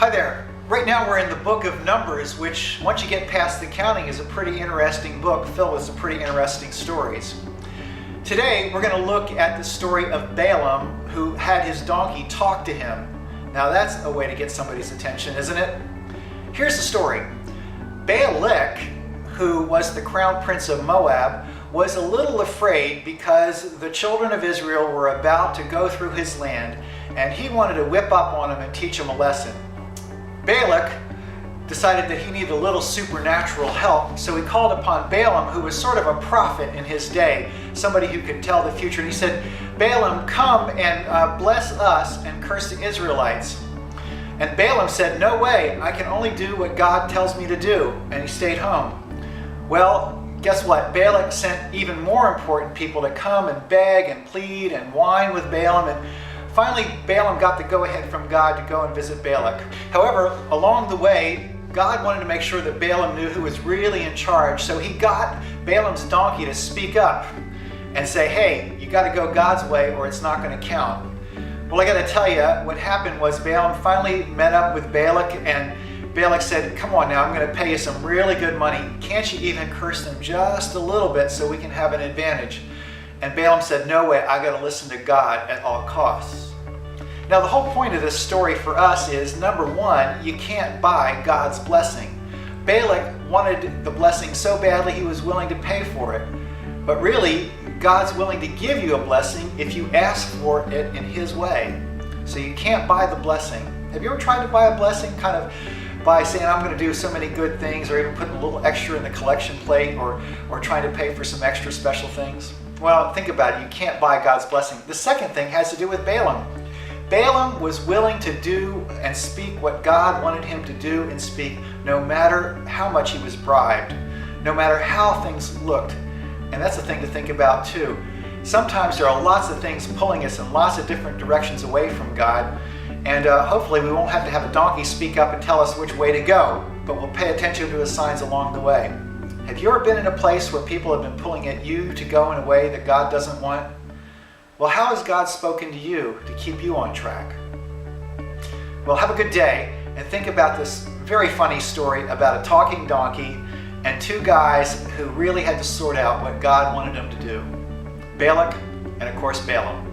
Hi there. Right now we're in the book of Numbers, which once you get past the counting is a pretty interesting book filled with some pretty interesting stories. Today we're going to look at the story of Balaam, who had his donkey talk to him. Now that's a way to get somebody's attention, isn't it? Here's the story. Balak, who was the crown prince of Moab, was a little afraid because the children of Israel were about to go through his land, and he wanted to whip up on them and teach them a lesson. Balak decided that he needed a little supernatural help, so he called upon Balaam, who was sort of a prophet in his day, somebody who could tell the future. And he said, "Balaam, come and bless us and curse the Israelites." And Balaam said, "No way, I can only do what God tells me to do." And he stayed home. Well, guess what? Balak sent even more important people to come and beg and plead and whine with Balaam, and finally Balaam got the go-ahead from God to go and visit Balak. However, along the way, God wanted to make sure that Balaam knew who was really in charge, so he got Balaam's donkey to speak up and say, "Hey, you got to go God's way or it's not going to count." Well, I got to tell you, what happened was Balaam finally met up with Balak, and Balak said, "Come on now, I'm going to pay you some really good money. Can't you even curse them just a little bit so we can have an advantage?" And Balaam said, "No way, I got to listen to God at all costs." Now, the whole point of this story for us is, number one, you can't buy God's blessing. Balak wanted the blessing so badly he was willing to pay for it. But really, God's willing to give you a blessing if you ask for it in His way. So you can't buy the blessing. Have you ever tried to buy a blessing kind of by saying, "I'm going to do so many good things," or even putting a little extra in the collection plate, or trying to pay for some extra special things? Well, think about it. You can't buy God's blessing. The second thing has to do with Balaam. Balaam was willing to do and speak what God wanted him to do and speak, no matter how much he was bribed, no matter how things looked. And that's the thing to think about too. Sometimes there are lots of things pulling us in lots of different directions away from God, and hopefully we won't have to have a donkey speak up and tell us which way to go, but we'll pay attention to the signs along the way. Have you ever been in a place where people have been pulling at you to go in a way that God doesn't want? Well, how has God spoken to you to keep you on track? Well, have a good day, and think about this very funny story about a talking donkey and two guys who really had to sort out what God wanted them to do. Balak and, of course, Balaam.